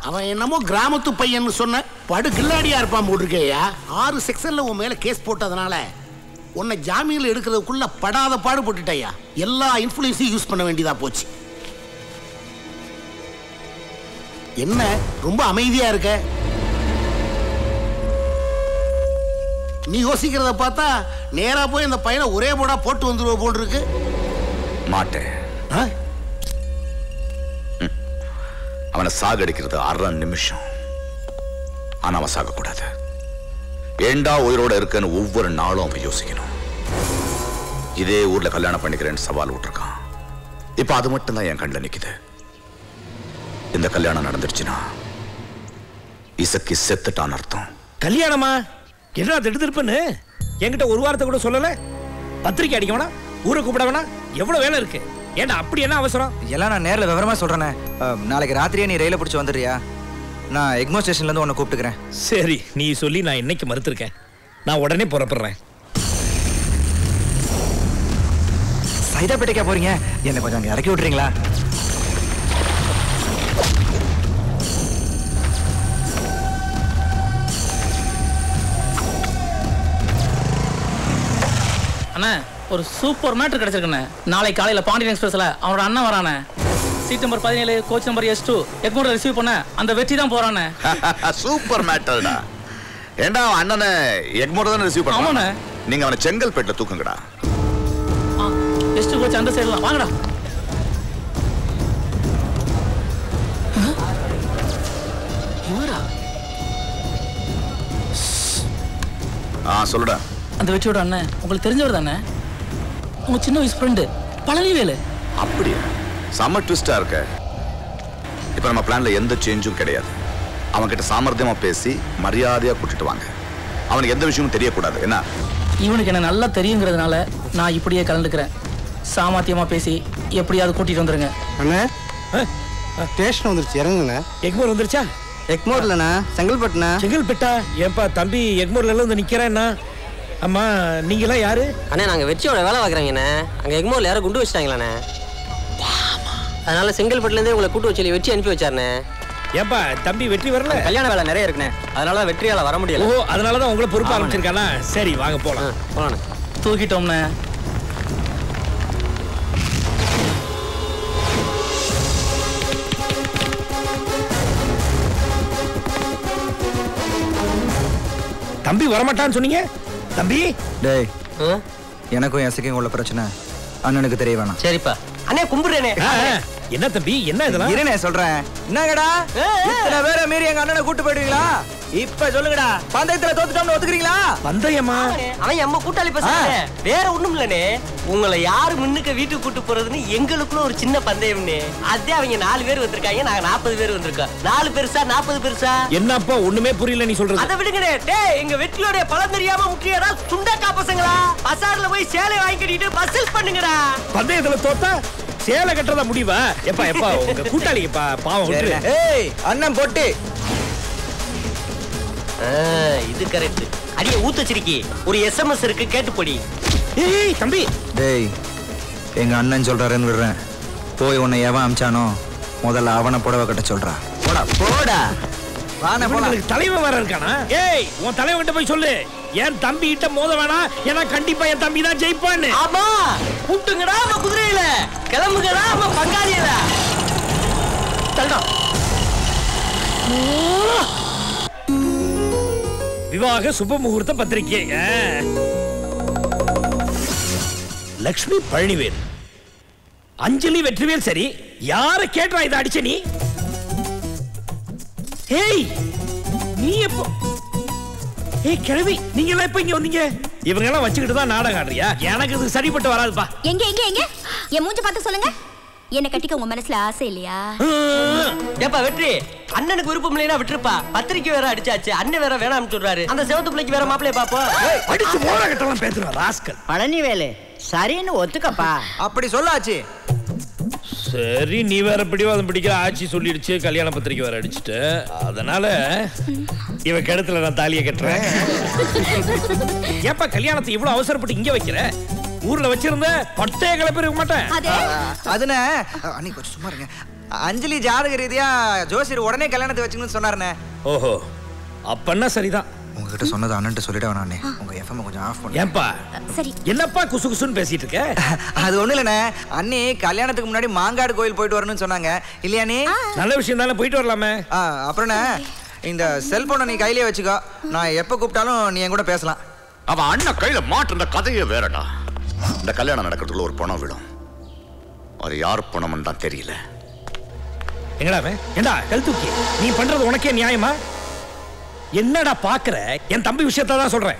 அவன் என்னமோ கிராமத்து பையன் சொன்ன படு கில்லாடியா இருப்பான் போட்டிருக்கேயா. 6 செக்ஷன்ல உன் மேல கேஸ் போட்டதுனால உன்னை ஜாமீன்ல எடுக்கிறதுக்குள்ள படாத பாடுபட்டுட்டயா. எல்லா இன்ஃப்ளூயன்ஸையும் யூஸ் பண்ண வேண்டியதா போச்சு. என்ன ரொம்ப அமைதியா இருக்க? நீ யோசிக்கிறத பார்த்தா நேரா போய் இந்த பையனை ஒரே போடா போட்டு வந்துருவ போல் இருக்கு. மாட்டேன். அவனை சாகடிக்கிறது 1/2 நிமிஷம். ஆனா அவன் சாகக்கூடாது. ஏண்டா உயிரோட இருக்கன்னு ஒவ்வொரு நாளும் அவன் யோசிக்கணும். இதே ஊர்ல கல்யாணம் பண்ணிக்கிறேன்னு சவால் விட்டுருக்கான். இப்ப அது மட்டும் தான் என் கண்ணில் நிக்குது. இந்த கல்யாணம் நடந்துருச்சுன்னா இசக்கி செத்துட்டான் அர்த்தம். கல்யாணமா? என்ன திடுதிருப்புன்னு என்கிட்ட ஒரு வாரத்தை கூட சொல்லல. பத்திரிக்கை அடிக்க வேணா, ஊரை கூப்பிட வேணா, எவ்வளவு வேலை இருக்கு. ஏண்டா அப்படி என்ன அவசரம்? எல்லாம் நான் நேரில் விவரமா சொல்றேனே. நாளைக்கு ராத்திரியே நீ ரயில பிடிச்சி வந்துடுறியா? நான் எக்மோ ஸ்டேஷன்ல இருந்து உன்னை கூப்பிட்டுக்கிறேன். சரி, நீ சொல்லி நான் இன்னைக்கு மறுத்திருக்கேன். நான் உடனே புறப்படுறேன். சைதாப்பேட்டைக்கா போறீங்க? என்ன கொஞ்சம் அங்கே இறக்கி விட்டுறீங்களா? அண்ணா ஒரு சூப்பர் மேட்டர் கிடைச்சிருக்குண்ணே. நாளை காலையில் பாண்டியன் எக்ஸ்பிரஸ்ல அவனோட அண்ணன் வரானே. Seat number 17 coach number S2 எக்மோட ரிசீவ் பண்ண அந்த வெற்றி தான் போறானே. சூப்பர் மேட்டர்டா. ஏண்டா அண்ணனை எக்மோட தான் ரிசீவ் பண்ணானே. ஆமாண்ணே. நீங்க அவனை செங்கல்பேட்டில் தூக்குங்கடா. S2 கோச் அந்த சைடுல வாங்கடா. இவரா? சொல்லுடா. அந்த வெற்றியோட அண்ணன் உங்களுக்கு தெரிஞ்சவர் தானே? உங்க சின்ன வயசு ஃப்ரெண்டு பழனிவேலு. அப்படியா? செம்ம ட்விஸ்டா இருக்க. இப்ப நம்ம பிளான்ல எந்த சேஞ்சும் கிடையாது. அவன்கிட்ட சாமர்த்தியமா பேசி மரியாதையா கூட்டிட்டு வாங்க. அவனுக்கு எந்த விஷயமும் தெரியக்கூடாது. என்ன? இவனுக்கு என்ன நல்லா தெரியுங்கிறதுனால நான் இப்படியே கலந்துக்கிறேன். சாமர்த்தியமா பேசி எப்படியாவது கூட்டிட்டு வந்துருங்க. அண்ணே ஸ்டேஷன் வந்துருச்சு, இறங்குங்க. எக்மோர் வந்துருச்சா? எக்மோர் இல்லைண்ணா, செங்கல்பட்டுண்ணா. செங்கல்பட்டா? ஏன்பா தம்பி எக்மோர்ல எல்லாம் வந்து நிக்கிறேன்னா? அம்மா நீங்களாம் யாரு? அண்ணே நாங்கள் வெற்றியோட வேலை பார்க்குறேங்கண்ணே. அங்கே எக்மோரில் யாரும் குண்டு வச்சிட்டாங்களாண்ணே. அதனால செங்கல்பட்டுலேருந்தே உங்களை கூட்டு வச்சு வெற்றி அனுப்பி வச்சாருண்ணே. ஏன்பா தம்பி வெற்றி வரல? கல்யாண வேலை நிறைய இருக்குண்ணே, அதனால வெற்றியால் வர முடியல. ஓ, அதனால தான் உங்களை பொறுப்பு ஆரம்பிச்சிருக்கானா? சரி வாங்க போலாம். போலாண்ணே. தூக்கிட்டோம்ண்ணே. தம்பி வரமாட்டான்னு சொன்னீங்க. தம்பி டேய், எனக்கும் எசக்கும் உள்ள பிரச்சனை அண்ணனுக்கு தெரிய வேணாம். சரிப்பா. அண்ணே கும்பிடுறேனே. என்ன தம்பி என்ன இதெல்லாம்? இருனே சொல்றேன். என்னங்கடா இத்தனை பேரை மீறி எங்க அண்ணனை கூட்டு போயிடுவீங்களா? இப்ப சொல்லுங்கடா, பந்தயத்துல தோத்துட்டோம்னு ஒத்துக்கிறீங்களா? பந்தயமா? அவன் எம்ம கூட்டாளி பசங்க, வேற ஒண்ணும் இல்லனே. உங்களை யாரு முன்னுக்கு வீட்டுக்கு கூட்டு போறதுன்னு எங்களுக்குள்ள ஒரு சின்ன பந்தயம்னே. அதே அவங்க 4 பேர் வந்திருக்காங்க, நாங்க 40 பேர் வந்திருக்கோம். 4 பெருசா 40 பெருசா? என்னப்பா ஒண்ணுமே புரியல நீ சொல்றது. அத விடுங்கடே. டேய் எங்க வெற்றியோட பலம் தெரியாம முக்கியடா சுண்டக்கா பசங்களா. பசார்ல போய் சேலை வாங்கி கட்டிட்டு பஸ்ஸில் பண்ணுங்கடா. பந்தயத்துல தோத்தா சேலை கட்டறதா முடிவா? எப்பா எப்பா உங்க கூட்டாளிப்பா பாவம் விட்டு. ஏய் அண்ணன் போட்டு. இது கரெக்ட். அடியே ஊத்தச்சிரிக்கி ஒரு SMS இருக்கு, கேட்டு போடி. ஏய் தம்பி. டேய் எங்க அண்ணன் சொல்றாருன்னு விடுறேன். போய் உன்னை எவன் அமிச்சானோ முதல்ல அவனை புடவை கட்ட சொல்றா. போடா போடா. வாணே போடா. தலைவன் வேற இருக்கானா? ஏய் உன் தலைவன் கிட்ட போய் சொல்லு, என் தம்பி கிட்ட மோத வேணாம், ஏன்னா கண்டிப்பா என் தம்பி தான் ஜெயிப்பான்னு. ஆமா, கூட்டுங்கடா நம்ம குதிரையில, கிளம்புங்கடா நம்ம பங்காளியில. தள்ளுடா. விவாக சுப முகூர்த்த பத்திரிகை. லக்ஷ்மி பழனிவேல், அஞ்சலி வெற்றிவேல். சரி, யார கேட்டா இதை அடிச்ச நீ? ஏய் நீ எப்போ? ஏய் கிழவி, நீங்க எல்லாம் எப்ப இங்க வந்தீங்க? இவங்க எல்லாம் வச்சுக்கிட்டு தான் நாடகம் ஆடுறியா? எனக்கு இது சரிப்பட்டு வராதுப்பா. எங்க எங்க எங்க என் மூஞ்ச பார்த்து சொல்லுங்க. என்ன கட்டிக்க உங்க மனசுல ஆசை இல்லையா? ஏப்பா வெற்றி, அண்ணனுக்கு விருப்பம் இல்லைன்னா விட்டுருப்பா. பத்திரிக்கை வேற அடிச்சாச்சு, அண்ணன் வேற வேணாம்னு சொல்றாரு. அந்த செவத்து பிள்ளைக்கு வேற மாப்பிளைய பாப்போம். அடிச்சு மோர கட்டலாம் பேசுற ராஸ்கல். பழனிவேலு சரின்னு ஒத்துக்கப்பா. அப்படி சொல்லாச்சு. சரி, நீ வேற பிடிவாதம் பிடிக்கிற ஆட்சி சொல்லிடுச்சு, கல்யாண பத்திரிக்கை வேற அடிச்சுட்டு. அதனால இவ கிடத்துல நான் தாலியை கட்டுறேன். ஏப்பா கல்யாணத்தை இவ்வளவு அவசரப்பட்டு இங்க வைக்கிற? ஊர்ல வச்சிருந்த பட்டைய கிளப்பி இருக்க மாட்டேன். அதுனே அன்னைக்கு கொஞ்சம் சும்மா இருங்க. அஞ்சலி ஜாதக ரீதியா ஜோசியர் உடனே கல்யாணத்தை வச்சுக்கணும்னு சொன்னாருண்ணே. ஓஹோ, அப்பன்னா சரிதான். உங்ககிட்ட சொன்னது அண்ணன்ட்ட சொல்லிட்டு வேணாண்ணே. உங்க எஃப்எம் கொஞ்சம் ஆஃப் பண்ணு. ஏன்பா சரி, என்னப்பா குசு குசுன்னு பேசிட்டு இருக்க? அது ஒண்ணு இல்லண்ணே, அண்ணி கல்யாணத்துக்கு முன்னாடி மாங்காடு கோயில் போயிட்டு வரணும்னு சொன்னாங்க இல்லையாண்ணே? நல்ல விஷயம் தானே, போயிட்டு வரலாமே. அப்புறம்ண்ணே இந்த செல்போனை நீ கையிலே வச்சுக்கோ. நான் எப்ப கூப்பிட்டாலும் நீ என் கூட பேசலாம். அவன் அண்ணன் கையில மாட்டுற கதையே வேறடா. இந்த கல்யாணம் நடக்கிறதுக்குள்ள ஒரு பணம் விடும். அது யார் பணம்னு தான் தெரியல. எங்கடா ஏண்டா கல் தூக்கி நீ பண்றது உனக்கே நியாயமா? என்னடா பாக்குற? என் தம்பி விஷயத்தான் தான் சொல்றேன்.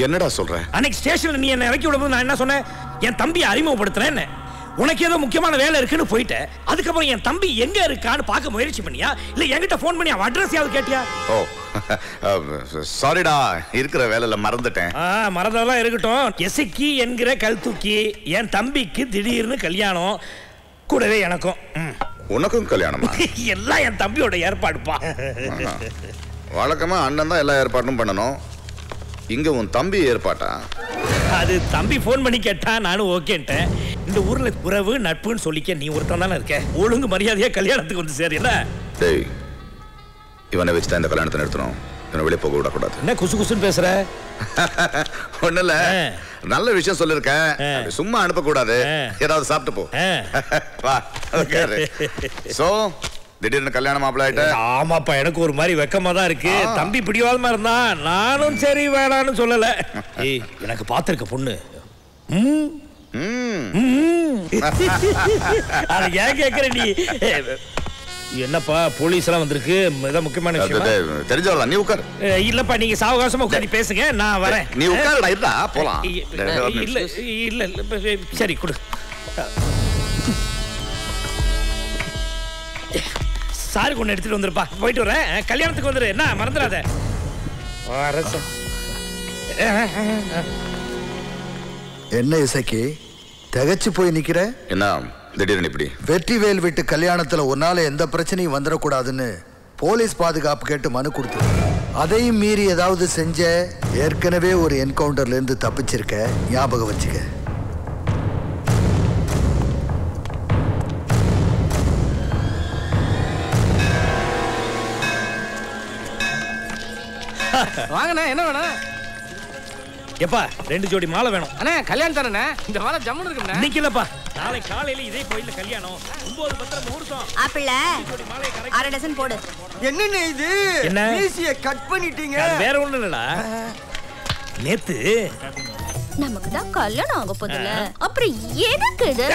என்னடா சொல்ற? அன்னைக்கு ஸ்டேஷன்ல நீ என்ன இறக்கி விடும்போது நான் என்ன சொன்னேன்? என் தம்பியை அறிமுகப்படுத்துறேன். உனக்கு ஏதோ முக்கியமான வேலை இருக்குன்னு போயிட்ட. அதுக்கப்புறம் என் தம்பி எங்க இருக்கான்னு பார்க்க முயற்சி பண்ணியா, இல்ல என்கிட்ட போன் பண்ணி அவன் அட்ரஸ் யாவது கேட்டியா? ஓ சாரிடா, இருக்கிற வேலையில மறந்துட்டேன். மறந்ததெல்லாம் இருக்கட்டும். எசக்கி என்கிற கல் தூக்கி என் தம்பிக்கு திடீர்னு கல்யாணம், கூடவே எனக்கும். உனக்கும் கல்யாணமா? எல்லாம் என் தம்பியோட ஏற்பாடுப்பா. வழக்கமா அண்ணன் தான் எல்லா ஏற்பாடும் பண்ணணும். இங்க உன் தம்பி ஏற்பாட்டா? அது தம்பி போன் பண்ணி கேட்டா நானும் ஓகேன்ட்டேன். இந்த ஊர்ல உறவு நட்புன்னு சொல்லிக்க நீ ஒருத்தன் தானே இருக்க. ஒழுங்கு மரியாதையா கல்யாணத்துக்கு வந்து சரி. என்ன டேய், இவனை வச்சு தான் இந்த கல்யாணத்தை நிறுத்தணும். இவனை வெளியே போக விடக்கூடாது. என்ன குசு குசுன்னு பேசுற? ஒண்ணு இல்ல, நல்ல விஷயம் சொல்லிருக்கேன். சும்மா அனுப்ப கூடாது. ஏதாவது சாப்பிட்டு போ. வா உட்காரு. சோ திடீர்னு கல்யாணம் மாப்பிள்ள ஆயிட்ட? ஆமாப்பா, எனக்கு ஒரு மாதிரி வெக்கமா தான் இருக்கு. தம்பி பிடிவாதமா இருந்தா நானும் சரி வேணான்னு சொல்லல. ஏய், எனக்கு பார்த்திருக்க பொண்ணு. அத ஏன் கேக்குற நீ? என்னப்பா போலீஸ் எல்லாம் வந்திருக்கு, ஏதாவது முக்கியமான விஷயம்? தெரிஞ்சவளா? நீ உட்காரு. இல்லப்பா, நீங்க சாவகாசமா உட்காந்து பேசுங்க, நான் வரேன். நீ உட்காருடா, இருடா போலாம். இல்ல இல்ல இல்ல, சரி கொடு. சாரி கொண்டு எடுத்துட்டு வந்துருப்பா. போயிட்டு வரேன். கல்யாணத்துக்கு வந்துரு, என்ன மறந்துடாத. என்ன இசக்கி திகச்சு போய் நிக்கிற? என்ன திடீர்னு இப்படி? வெற்றிவேல் வீட்டு கல்யாணத்துல ஒன்னால எந்த பிரச்சனையும் வந்துடக்கூடாதுன்னு போலீஸ் பாதுகாப்பு கேட்டு மனு கொடுத்து, அதையும் மீறி ஏதாவது செஞ்ச ஏற்கனவே ஒரு என்கவுண்டர்ல இருந்து தப்பிச்சிருக்க, ஞாபகம் வச்சுக்க. வாங்கண்ணா, என்ன வேணும்? எப்பா 2 ஜோடி மாலை வேணும். அண்ணா கல்யாணம் தானே, இந்த மாலை ஜம்முன்னு இருக்குண்ணா. இன்னைக்கு இல்லப்பா, நாளை காலையில இதே கோயில்ல கல்யாணம். 9:10 முகூர்த்தம். ஆப்பிள 1/2 டஜன் போடு. என்னண்ணே இது? என்ன மீசிய கட் பண்ணிட்டீங்க? வேற ஒண்ணு இல்லடா, நேத்து நமக்கு தான் கல்யாணம் ஆக போதுல, அப்புறம் எதுக்கு இது?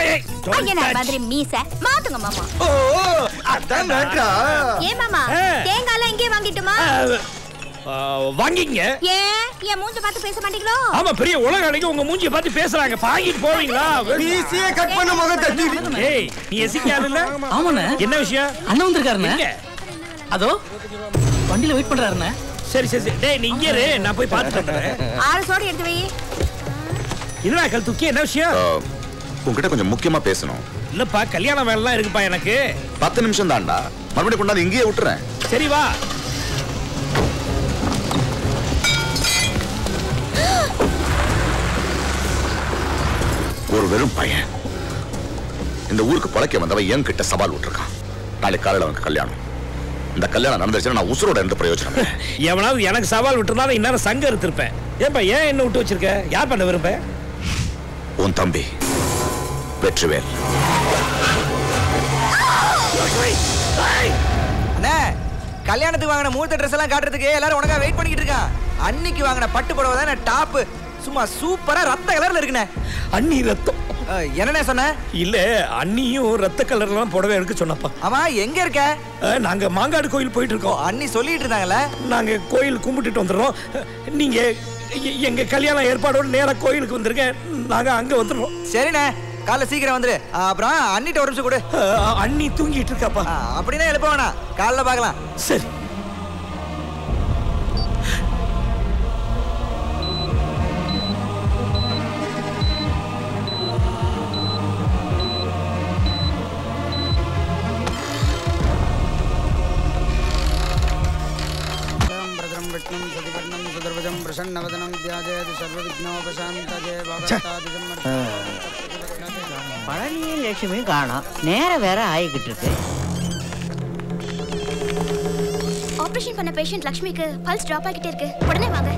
ஐயனா மாதிரி மீச மாத்துங்க மாமா. ஓ அதான் மேட்டரா? ஏ மாமா, தேங்காய்லாம் இங்கே வாங்கிட்டுமா? வாங்கிங்க. ஏன் என் மூஞ்ச பார்த்து பேச மாட்டீங்களோ? ஆமா, பெரிய உலக அழகி உங்க மூஞ்சிய பார்த்து பேசுறாங்க. வாங்கிட்டு போவீங்களா? மீசிய கட் பண்ண முகம் தட்டி. ஏய், நீ எசிக்காத இல்ல? ஆமாண்ணே. என்ன விஷயம்? அண்ணன் வந்திருக்காருண்ணே. அதோ வண்டியில வெயிட் பண்றாருண்ணே. சரி சரி, டேய் நீ இங்க இரு, நான் போய் பார்த்துட்டு வந்துறேன். 6 சோடி எடுத்து வை. இல்லடா கல் தூக்கி, என்ன விஷயம்? உன்கிட்ட கொஞ்சம் முக்கியமா பேசணும். இல்லப்பா, கல்யாண வேலைலாம் இருக்குப்பா எனக்கு. 10 நிமிஷம் தான்டா, மறுபடியும் கொண்டாந்து இங்கேயே விட்டுறேன். சரி வா. ஒரு வெறும் பையன் இந்த ஊருக்கு பழக்க வந்தவன் என் கிட்ட சவால் விட்டுருக்கான். நாளைக்கு காலையில் அவனுக்கு கல்யாணம். இந்த கல்யாணம் நடந்துச்சுன்னா நான் உசுரோட இருந்து பிரயோஜனம். எவனாவது எனக்கு சவால் விட்டுருந்தாலும் இந்நேரம் சங்கம் எடுத்திருப்பேன். ஏன்பா ஏன் என்ன விட்டு வச்சிருக்க? யார் பண்ண விரும்ப? உன் தம்பி வெற்றிவேல். அண்ணே, கல்யாணத்துக்கு வாங்கின மூர்த்த ட்ரெஸ் எல்லாம் காட்டுறதுக்கு எல்லாரும் உனக்கா வெயிட் பண்ணிக்கிட்டு இருக்கான். அன்னைக்கு வாங்கின பட்டு புடவை தான் டாப், சும்மா சூப்பரா ரத்த கலர்ல இருக்குண்ணே. அண்ணி ரத்தம்? என்னண்ணே சொன்ன? இல்ல, அண்ணியும் ரத்த கலர்லாம் புடவை எடுக்க சொன்னப்பா. ஆமா, எங்க இருக்க? நாங்க மாங்காடு கோயில் போயிட்டு இருக்கோம். அண்ணி சொல்லிட்டு இருந்தாங்கல்ல. நாங்க கோயில் கும்பிட்டுட்டு வந்துடுறோம். நீங்க எங்க கல்யாணம் ஏற்பாடோட நேரா கோயிலுக்கு வந்துருங்க, நாங்க அங்க வந்துடுறோம். சரிண்ணே, காலைல சீக்கிரம் வந்துரு. அப்புறம் அண்ணிட்ட ஒரு நிமிஷம் கொடு. அண்ணி தூங்கிட்டு இருக்காப்பா. அப்படின்னா எழுப்ப வேணாம், காலைல பார்க்கலாம். சரி. பிரசன்னவதனம் தியாஜேது சர்வவிக்னோபசாந்தஜே பவதாதி சம்மர்த்தம். பழனியும் லட்சுமியும் காணோம். நேரம் வேற ஆகிக்கிட்டு இருக்கு. ஆபரேஷன் பண்ண பேஷண்ட் லக்ஷ்மிக்கு பல்ஸ் டிராப் ஆகிட்டே இருக்கு. உடனே வாங்க.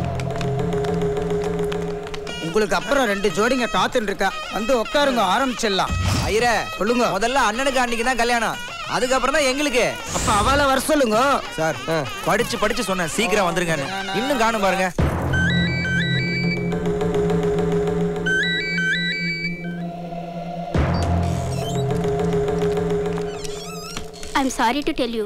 உங்களுக்கு அப்புறம் 2 ஜோடிங்க காத்துட்டு இருக்கா. வந்து உட்காருங்க, ஆரம்பிச்சிடலாம். ஐயரே சொல்லுங்க. முதல்ல அண்ணனுக்கு அன்னைக்கு தான் கல்யாணம், அதுக்கப்புறம் தான் எங்களுக்கு. அப்ப அவளை வர சொல்லுங்க. சார் படிச்சு சொன்னேன் சீக்கிரம் வந்துருங்கன்னு. இன்னும் காணும் பாருங்க. I'm sorry to tell you,